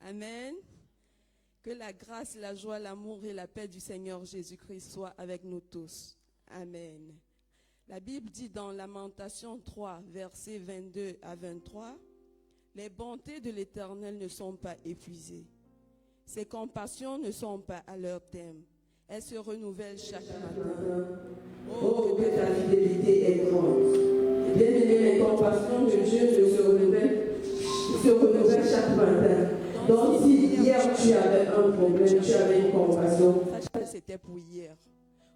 Amen. Que la grâce, la joie, l'amour et la paix du Seigneur Jésus-Christ soient avec nous tous. Amen. La Bible dit dans Lamentation 3, versets 22 à 23, « Les bontés de l'Éternel ne sont pas épuisées. Ses compassions ne sont pas à leur terme. Elles se renouvellent chaque matin. Oh, que ta fidélité est grande. Bien-aimé, les compassions de Dieu se renouvellent chaque matin. Donc si hier tu avais un problème, tu avais une compassion. C'était pour hier.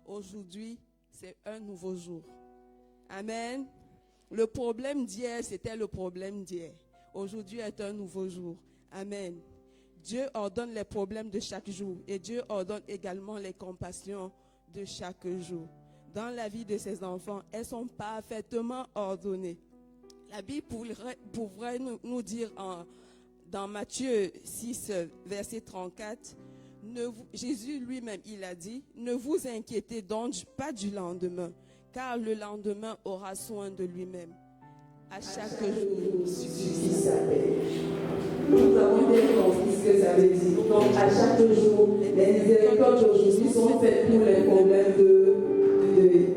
Aujourd'hui, c'est un nouveau jour. Amen. Le problème d'hier, c'était le problème d'hier. Aujourd'hui est un nouveau jour. Amen. Dieu ordonne les problèmes de chaque jour et Dieu ordonne également les compassions de chaque jour. Dans la vie de ses enfants, elles sont parfaitement ordonnées. La Bible pourrait nous dire dans Matthieu 6, verset 34, Jésus lui-même, il a dit, « Ne vous inquiétez donc pas du lendemain, car le lendemain aura soin de lui-même. À chaque jour suffit sa paix. » Nous avons bien compris ce que ça veut dire. Donc, à chaque jour, les miséricordes d'aujourd'hui sont faites pour les problèmes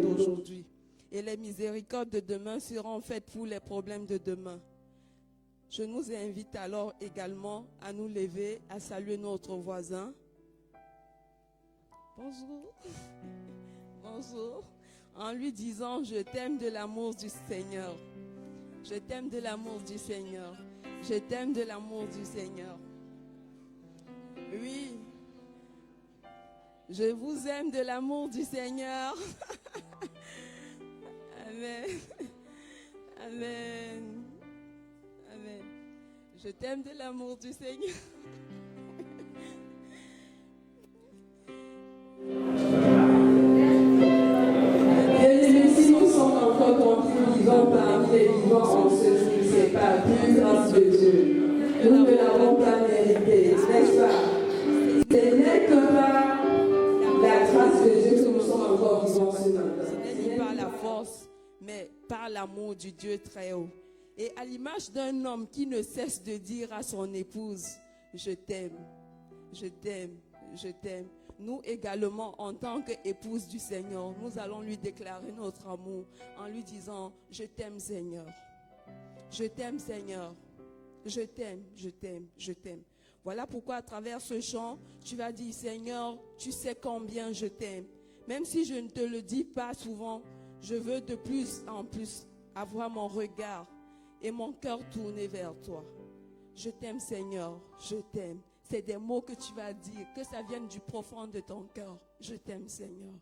d'aujourd'hui. Et les miséricordes de demain seront faites pour les problèmes de demain. Je nous invite alors également à nous lever, à saluer notre voisin. Bonjour. Bonjour. En lui disant, je t'aime de l'amour du Seigneur. Je t'aime de l'amour du Seigneur. Je t'aime de l'amour du Seigneur. Oui. Je vous aime de l'amour du Seigneur. Amen. Amen. Amen. Je t'aime de l'amour du Seigneur. Bien-aimés, si nous sommes encore compris vivants parmi les vivants en ce jour, c'est par plus grâce de Dieu. Nous ne l'avons pas mérité, n'est-ce pas? Ce n'est que par la grâce de Dieu que nous sommes encore vivants ce matin. Ce n'est ni par la force, mais par l'amour du Dieu très haut. Et à l'image d'un homme qui ne cesse de dire à son épouse, je t'aime, je t'aime, je t'aime. Nous également, en tant qu'épouse du Seigneur, nous allons lui déclarer notre amour en lui disant, je t'aime Seigneur, je t'aime Seigneur, je t'aime, je t'aime, je t'aime. Voilà pourquoi à travers ce chant, tu vas dire, Seigneur, tu sais combien je t'aime. Même si je ne te le dis pas souvent, je veux de plus en plus avoir mon regard et mon cœur tourné vers toi. Je t'aime Seigneur, je t'aime. C'est des mots que tu vas dire, que ça vienne du profond de ton cœur. Je t'aime Seigneur.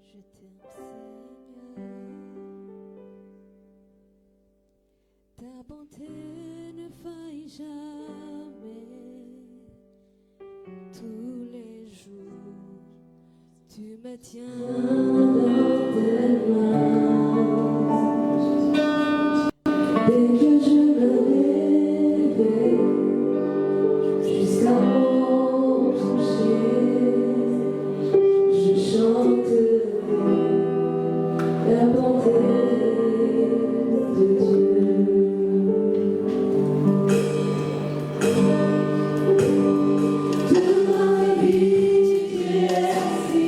Je t'aime Seigneur. Ta bonté ne faille jamais. Tous les jours, tu me tiens dans tes mains. Dès que je me réveille, jusqu'à mon coucher, je chanterai la bonté de Dieu. Toute ma vie, tu es si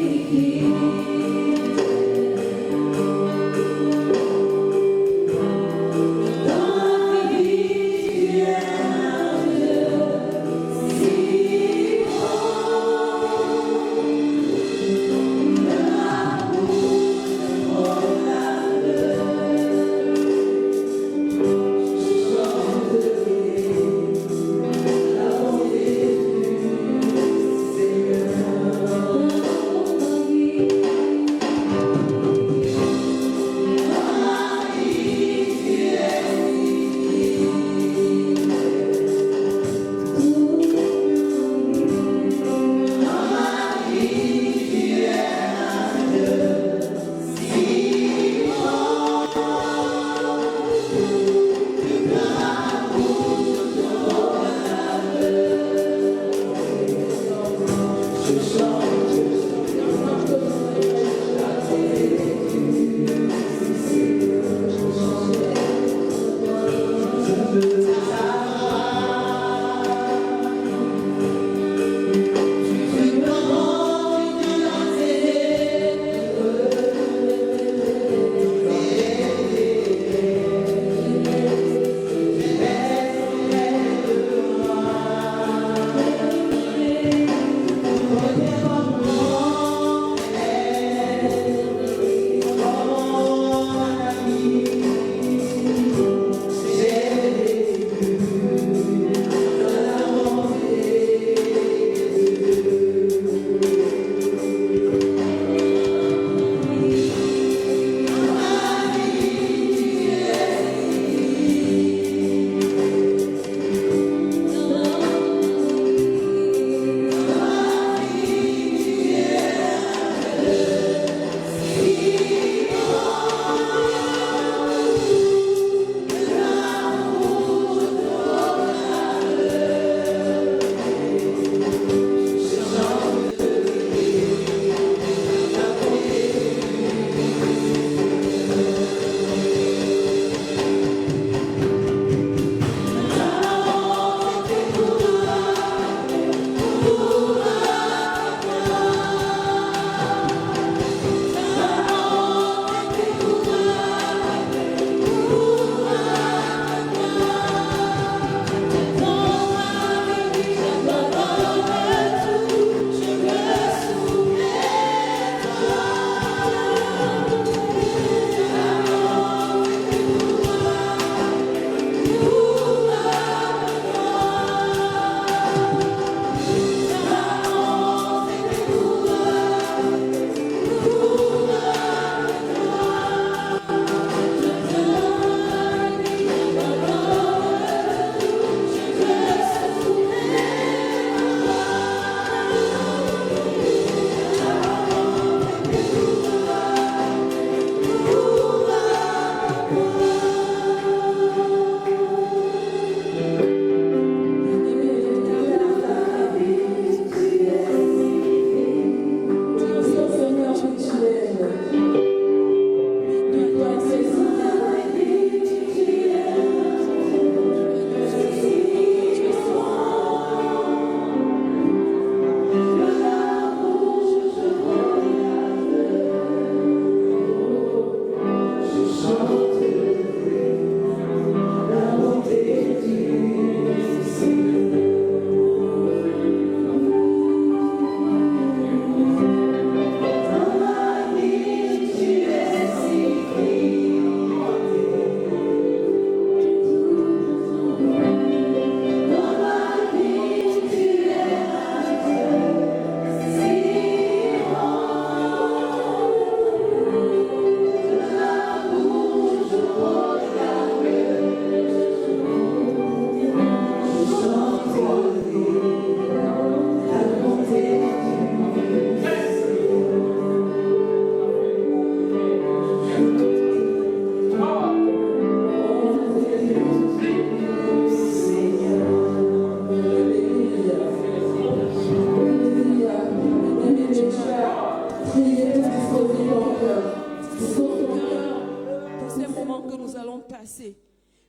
passé.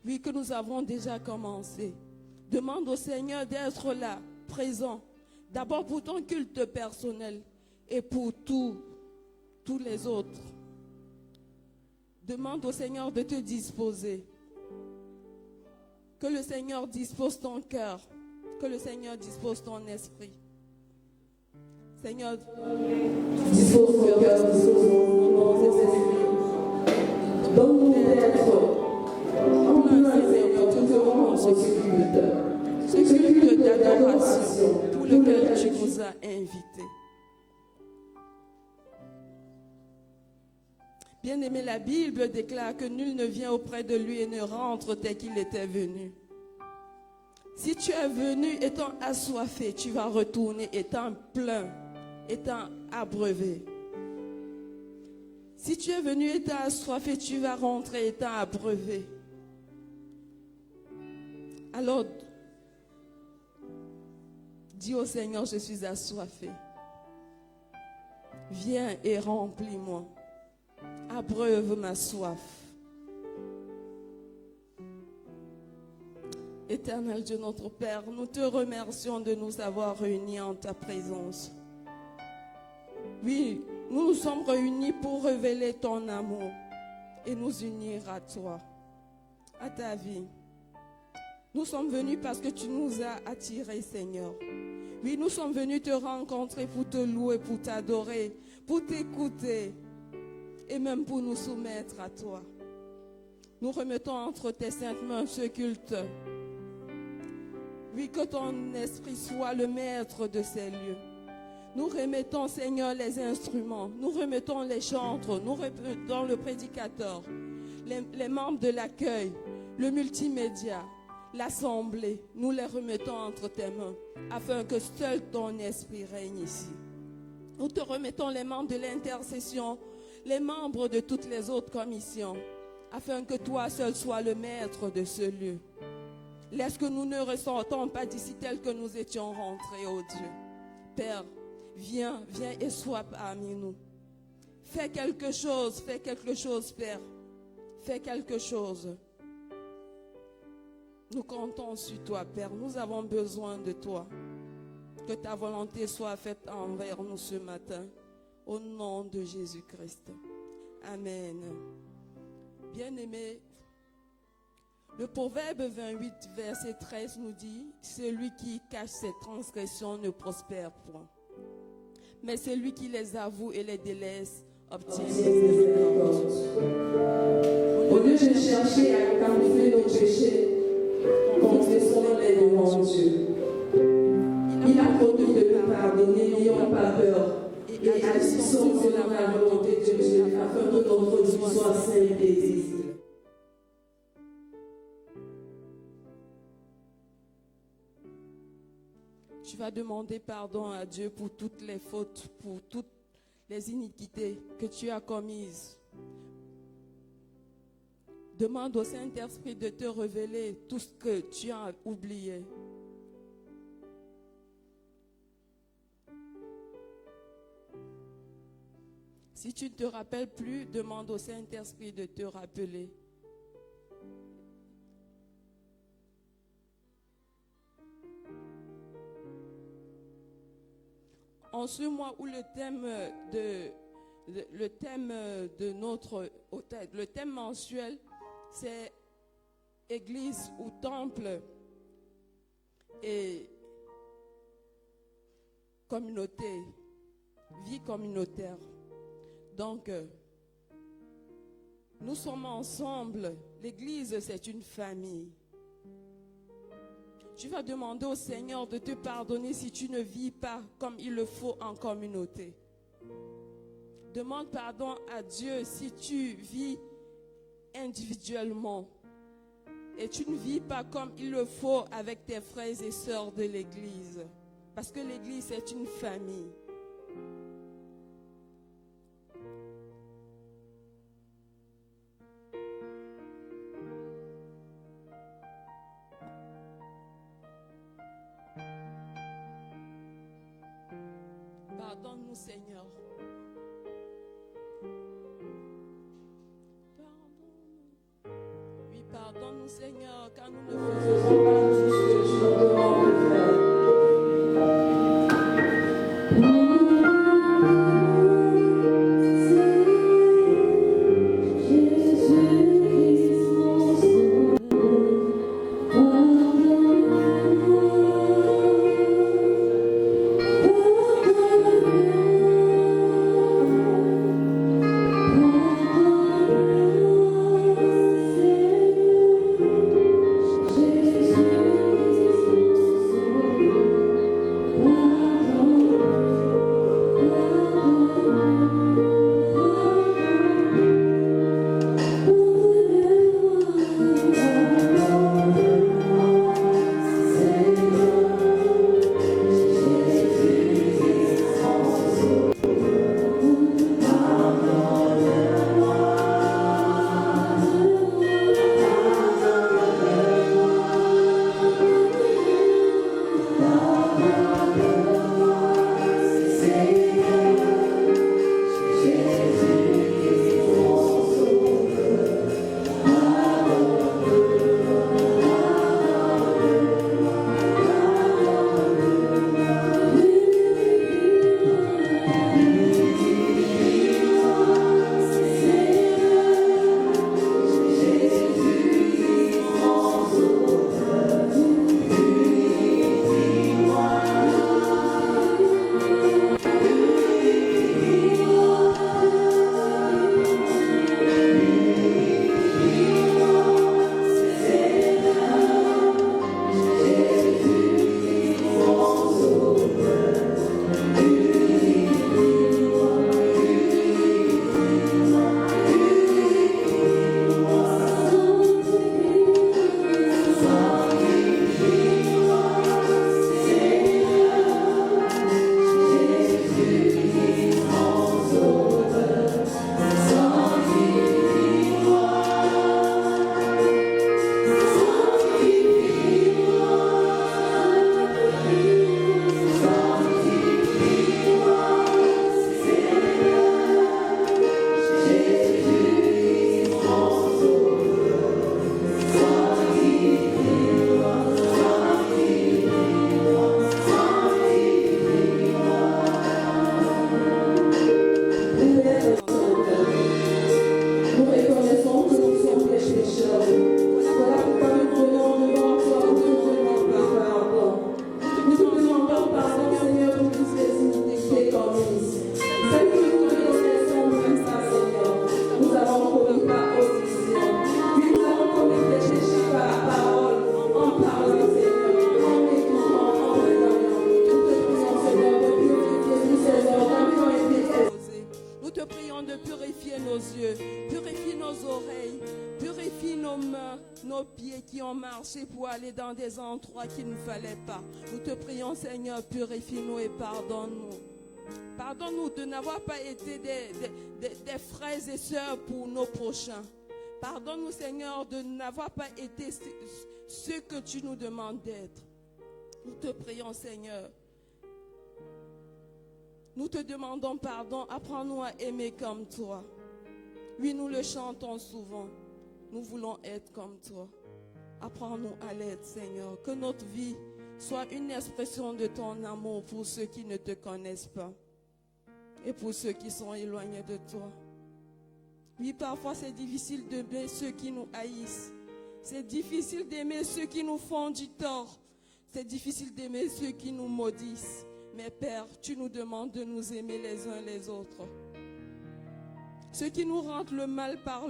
Oui, que nous avons déjà commencé. Demande au Seigneur d'être là, présent. D'abord pour ton culte personnel et pour tous les autres. Demande au Seigneur de te disposer. Que le Seigneur dispose ton cœur. Que le Seigneur dispose ton esprit. Seigneur, dispose mon cœur, dispose mon esprit. Donne-nous d'être en plein, Seigneur, tout au long de ce culte d'adoration pour lequel tu nous as invités. Bien-aimé, la Bible déclare que nul ne vient auprès de lui et ne rentre tel qu'il était venu. Si tu es venu étant assoiffé, tu vas retourner étant plein, étant abreuvé. Si tu es venu étant assoiffé, tu vas rentrer étant abreuvé. Alors, dis au Seigneur, je suis assoiffé. Viens et remplis-moi. Abreuve ma soif. Éternel Dieu notre Père, nous te remercions de nous avoir réunis en ta présence. Oui, nous nous sommes réunis pour révéler ton amour et nous unir à toi, à ta vie. Nous sommes venus parce que tu nous as attirés, Seigneur. Oui, nous sommes venus te rencontrer pour te louer, pour t'adorer, pour t'écouter et même pour nous soumettre à toi. Nous remettons entre tes saintes mains ce culte. Oui, que ton esprit soit le maître de ces lieux. Nous remettons, Seigneur, les instruments. Nous remettons les chantres. Nous remettons le prédicateur, les membres de l'accueil, le multimédia, l'assemblée. Nous les remettons entre tes mains afin que seul ton esprit règne ici. Nous te remettons les membres de l'intercession, les membres de toutes les autres commissions, afin que toi seul sois le maître de ce lieu. Laisse que nous ne ressentons pas d'ici tel que nous étions rentrés, ô Dieu. Père, viens et sois parmi nous. Fais quelque chose, Père. Fais quelque chose. Nous comptons sur toi, Père. Nous avons besoin de toi. Que ta volonté soit faite envers nous ce matin. Au nom de Jésus-Christ. Amen. Bien-aimés, le Proverbe 28, verset 13 nous dit « Celui qui cache ses transgressions ne prospère point, mais celui qui les avoue et les délaisse obtient miséricorde. » Au lieu de chercher à camoufler nos péchés, confessons-les devant Dieu. Il a promis de nous pardonner, n'ayons pas peur. Et agissons selon la volonté de Dieu, afin que notre vie soit sainte et paisible. Tu vas demander pardon à Dieu pour toutes les fautes, pour toutes les iniquités que tu as commises. Demande au Saint-Esprit de te révéler tout ce que tu as oublié. Si tu ne te rappelles plus, demande au Saint-Esprit de te rappeler. En ce mois où le thème mensuel, c'est Église ou temple et communauté, vie communautaire. Donc, nous sommes ensemble. L'Église, c'est une famille. Tu vas demander au Seigneur de te pardonner si tu ne vis pas comme il le faut en communauté. Demande pardon à Dieu si tu vis individuellement et tu ne vis pas comme il le faut avec tes frères et sœurs de l'Église. Parce que l'Église, c'est une famille. Pardonne-nous, Seigneur. Pardonne-nous. Oui, Seigneur, car nous ne Ne faisons faisons pas tout ce que tu nous demandes de faire. Nous reconnaissons que nous sommes des pécheurs. Voilà pourquoi nous venons devant toi pour te demander pardon. Nous te demandons pardon, Seigneur, pour toutes les iniquités commises. Celles que nous reconnaissons même pas, Seigneur. Nous avons commis par omission. Oui, nous avons commis des péchés par parole, en parlant, Seigneur, en écoutant, en regardant. Nous te prions, Seigneur, de purifier tous ces organes qui ont été exposés. Nous te prions de purifier nos yeux, purifie nos oreilles, purifie nos mains, nos pieds qui ont marché pour aller dans des endroits qu'il ne fallait pas. Nous te prions, Seigneur, purifie-nous et pardonne-nous. Pardonne-nous de n'avoir pas été des frères et sœurs pour nos prochains. Pardonne-nous, Seigneur, de n'avoir pas été ce que tu nous demandes d'être. Nous te prions, Seigneur. Nous te demandons pardon, apprends-nous à aimer comme toi. Oui, nous le chantons souvent. Nous voulons être comme toi. Apprends-nous à l'être, Seigneur. Que notre vie soit une expression de ton amour pour ceux qui ne te connaissent pas et pour ceux qui sont éloignés de toi. Oui, parfois c'est difficile d'aimer ceux qui nous haïssent. C'est difficile d'aimer ceux qui nous font du tort. C'est difficile d'aimer ceux qui nous maudissent. Mais Père, tu nous demandes de nous aimer les uns les autres. Ceux qui nous rendent le mal par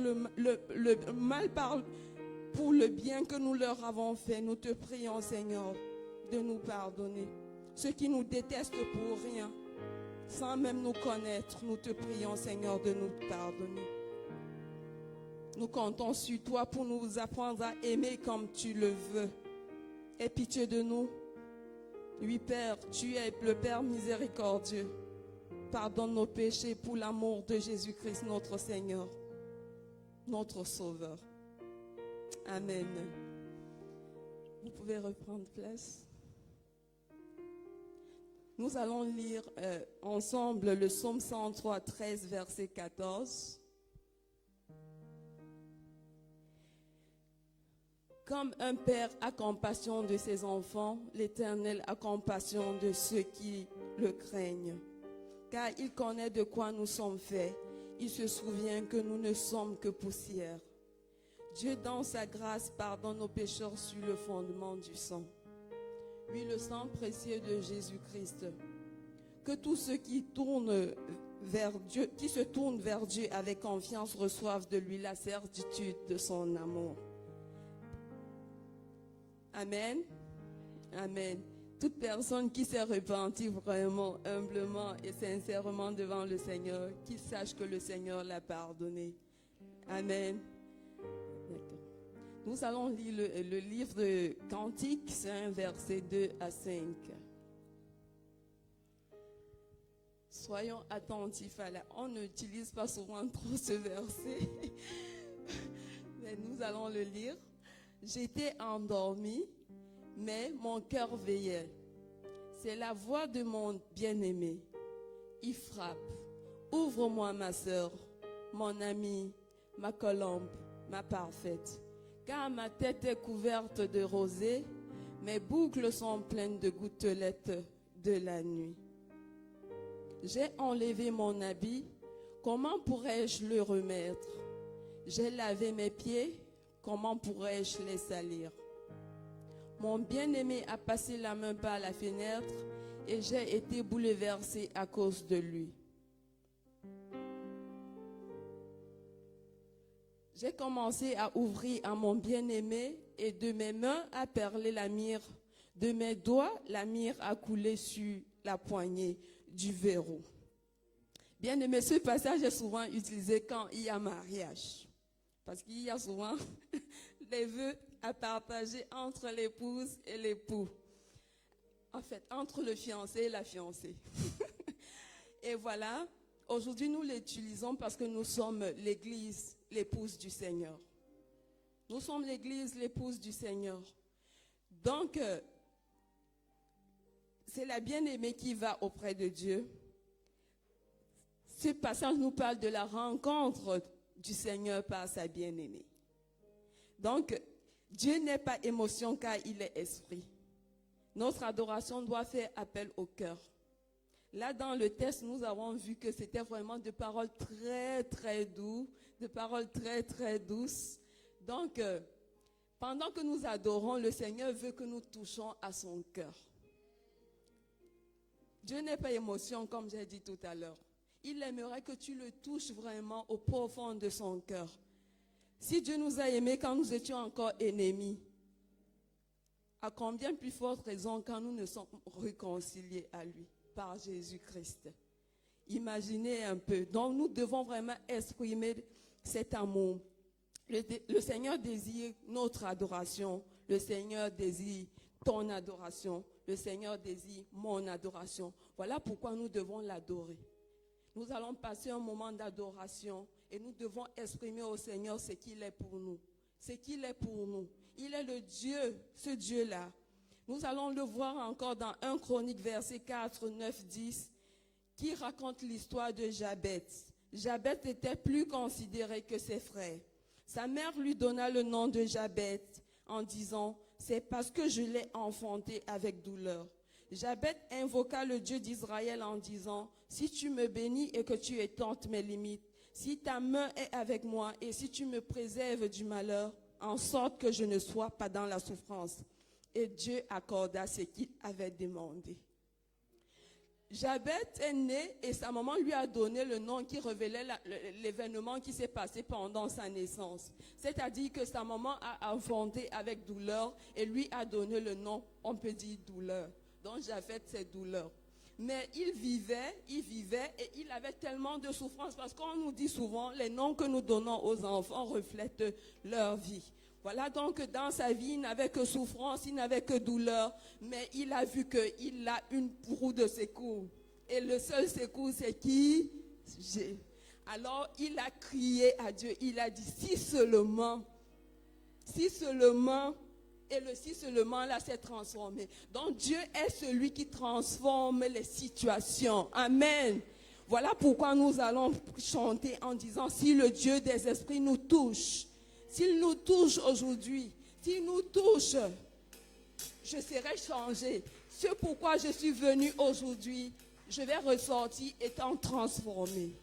pour le bien que nous leur avons fait, nous te prions, Seigneur, de nous pardonner. Ceux qui nous détestent pour rien, sans même nous connaître, nous te prions, Seigneur, de nous pardonner. Nous comptons sur toi pour nous apprendre à aimer comme tu le veux. Aie pitié de nous. Oui, Père, tu es le Père miséricordieux. Pardonne nos péchés pour l'amour de Jésus-Christ, notre Seigneur, notre Sauveur. Amen. Vous pouvez reprendre place. Nous allons lire ensemble le psaume 103, 13, verset 14. Comme un père a compassion de ses enfants, l'Éternel a compassion de ceux qui le craignent. Car il connaît de quoi nous sommes faits. Il se souvient que nous ne sommes que poussière. Dieu, dans sa grâce, pardonne nos pécheurs sur le fondement du sang. Oui, le sang précieux de Jésus-Christ. Que tous ceux qui se tournent vers Dieu avec confiance reçoivent de lui la certitude de son amour. Amen. Amen. Toute personne qui s'est repentie vraiment, humblement et sincèrement devant le Seigneur, qu'il sache que le Seigneur l'a pardonné. Amen. D'accord. Nous allons lire le livre de Cantique, c'est un verset 2 à 5. Soyons attentifs à la... On n'utilise pas souvent trop ce verset, mais nous allons le lire. J'étais endormi, mais mon cœur veillait. C'est la voix de mon bien-aimé. Il frappe. Ouvre-moi, ma sœur, mon amie, ma colombe, ma parfaite. Car ma tête est couverte de rosée, mes boucles sont pleines de gouttelettes de la nuit. J'ai enlevé mon habit, comment pourrais-je le remettre? J'ai lavé mes pieds, comment pourrais-je les salir? Mon bien-aimé a passé la main par la fenêtre et j'ai été bouleversée à cause de lui. J'ai commencé à ouvrir à mon bien-aimé et de mes mains a perlé la myrrhe. De mes doigts, la myrrhe a coulé sur la poignée du verrou. Bien-aimé, ce passage est souvent utilisé quand il y a mariage. Parce qu'il y a souvent les vœux à partager entre l'épouse et l'époux. En fait, entre le fiancé et la fiancée. Et voilà, aujourd'hui nous l'utilisons parce que nous sommes l'église, l'épouse du Seigneur. Nous sommes l'église, l'épouse du Seigneur. Donc, c'est la bien-aimée qui va auprès de Dieu. Ce passage nous parle de la rencontre du Seigneur par sa bien-aimée. Donc, Dieu n'est pas émotion car il est esprit. Notre adoration doit faire appel au cœur. Là, dans le texte, nous avons vu que c'était vraiment de paroles très, très douces, de paroles très, très douces. Donc, pendant que nous adorons, le Seigneur veut que nous touchions à son cœur. Dieu n'est pas émotion, comme j'ai dit tout à l'heure. Il aimerait que tu le touches vraiment au profond de son cœur. Si Dieu nous a aimés quand nous étions encore ennemis, à combien plus forte raison quand nous nous sommes réconciliés à lui par Jésus-Christ. Imaginez un peu. Donc nous devons vraiment exprimer cet amour. Le Seigneur désire notre adoration. Le Seigneur désire ton adoration. Le Seigneur désire mon adoration. Voilà pourquoi nous devons l'adorer. Nous allons passer un moment d'adoration et nous devons exprimer au Seigneur ce qu'il est pour nous. Ce qu'il est pour nous. Il est le Dieu, ce Dieu-là. Nous allons le voir encore dans 1 Chronique, verset 4, 9, 10, qui raconte l'histoire de Jabet. Jabet était plus considéré que ses frères. Sa mère lui donna le nom de Jabet en disant, c'est parce que je l'ai enfanté avec douleur. Jabet invoqua le Dieu d'Israël en disant, si tu me bénis et que tu étends mes limites, si ta main est avec moi et si tu me préserves du malheur, en sorte que je ne sois pas dans la souffrance. Et Dieu accorda ce qu'il avait demandé. Jabet est né et sa maman lui a donné le nom qui révélait l'événement qui s'est passé pendant sa naissance. C'est-à-dire que sa maman a enfanté avec douleur et lui a donné le nom, on peut dire douleur. Donc Jabet, c'est douleur. Mais il vivait et il avait tellement de souffrance parce qu'on nous dit souvent, les noms que nous donnons aux enfants reflètent leur vie. Voilà donc dans sa vie, il n'avait que souffrance, il n'avait que douleur, mais il a vu qu'il a une roue de secours. Et le seul secours, c'est qui? Alors il a crié à Dieu, il a dit, si seulement, et le si seulement là s'est transformé. Donc Dieu est celui qui transforme les situations. Amen. Voilà pourquoi nous allons chanter en disant, si le Dieu des esprits nous touche, s'il nous touche aujourd'hui, s'il nous touche, je serai changé. C'est pourquoi je suis venu aujourd'hui. Je vais ressortir étant transformé.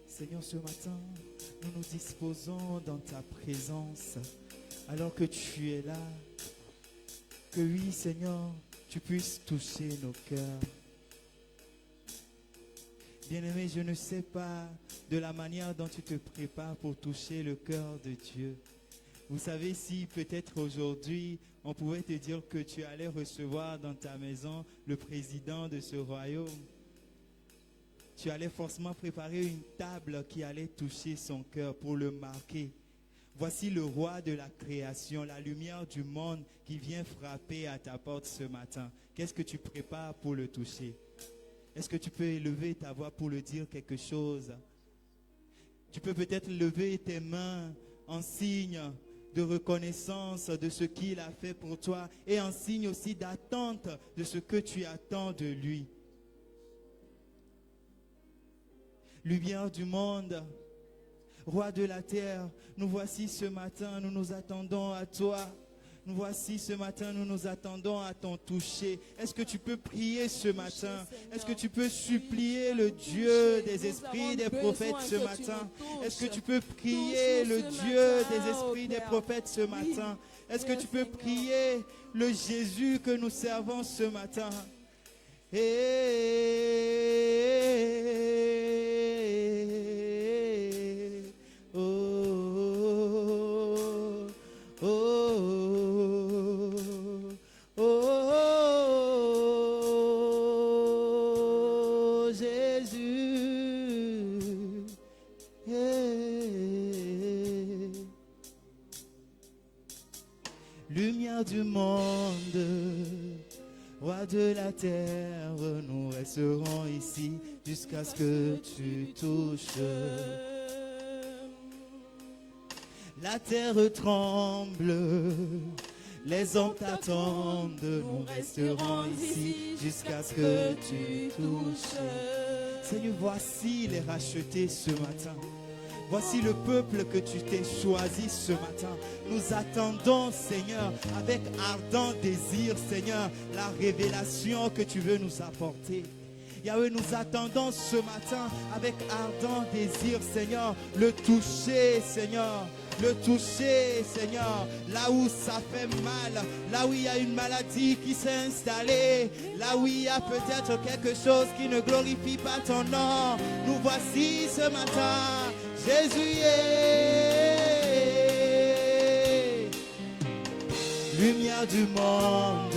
Seigneur, ce matin, nous nous disposons dans ta présence, alors que tu es là. Que oui, Seigneur, tu puisses toucher nos cœurs. Bien-aimé, je ne sais pas de la manière dont tu te prépares pour toucher le cœur de Dieu. Vous savez, si peut-être aujourd'hui, on pouvait te dire que tu allais recevoir dans ta maison le président de ce royaume, tu allais forcément préparer une table qui allait toucher son cœur pour le marquer. Voici le roi de la création, la lumière du monde qui vient frapper à ta porte ce matin. Qu'est-ce que tu prépares pour le toucher? Est-ce que tu peux élever ta voix pour le dire quelque chose? Tu peux peut-être lever tes mains en signe de reconnaissance de ce qu'il a fait pour toi et en signe aussi d'attente de ce que tu attends de lui. Lumière du monde, roi de la terre, nous voici ce matin, nous nous attendons à toi. Nous voici ce matin, nous nous attendons à ton toucher. Est-ce que tu peux prier ce matin? Est-ce que tu peux supplier le Dieu des esprits des prophètes ce matin? Est-ce que tu peux prier le Dieu des esprits des prophètes ce matin? Est-ce que tu peux prier le Jésus que nous servons ce matin? Lumière du monde, roi de la terre, nous resterons ici jusqu'à ce que tu touches. La terre tremble, les hommes t'attendent, nous resterons ici jusqu'à ce que tu touches. Seigneur, voici les rachetés ce matin. Voici le peuple que tu t'es choisi ce matin. Nous attendons, Seigneur, avec ardent désir, Seigneur, la révélation que tu veux nous apporter. Yahweh, nous attendons ce matin avec ardent désir, Seigneur, le toucher, Seigneur. Le toucher, Seigneur, là où ça fait mal, là où il y a une maladie qui s'est installée, là où il y a peut-être quelque chose qui ne glorifie pas ton nom. Nous voici ce matin, Jésus est lumière du monde,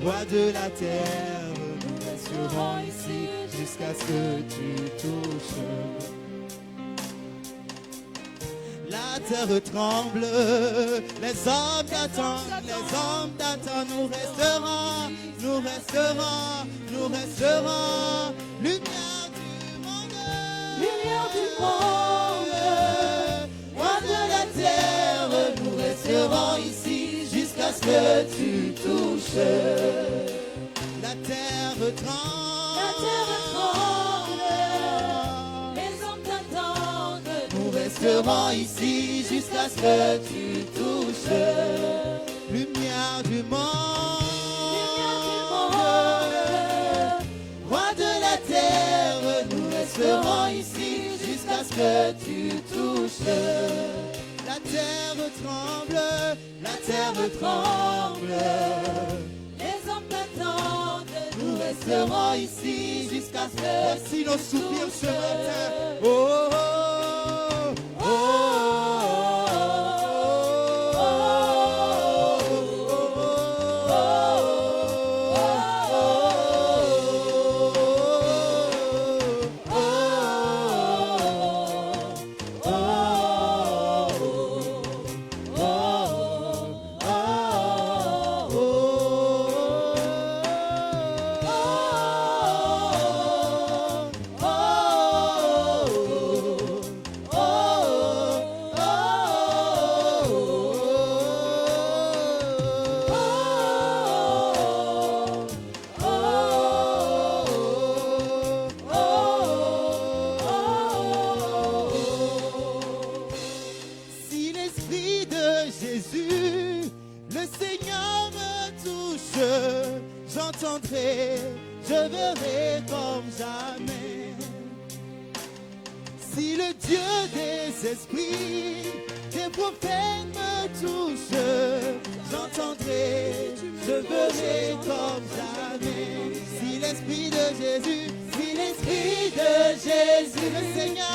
roi de la terre, nous resterons ici jusqu'à ce que tu touches. La terre tremble, les hommes t'attendent, nous resterons, nous resterons, nous resterons. Lumière du monde, roi de la terre, nous resterons ici jusqu'à ce que tu touches. La terre tremble, les hommes t'attendent. nous resterons ici jusqu'à ce que tu touches. Lumière du monde, roi de la terre, nous resterons ici jusqu'à ce que tu touches. La terre tremble, la terre tremble. Les hommes t'attendent. Nous resterons ici jusqu'à ce que... Voici nos soupirs ce matin. Oh, oh, oh, oh, j'entendrai, je verrai comme jamais. Si le Dieu des esprits, des prophètes me touche, j'entendrai, je verrai comme jamais. Si l'Esprit de Jésus, si l'Esprit de Jésus, le Seigneur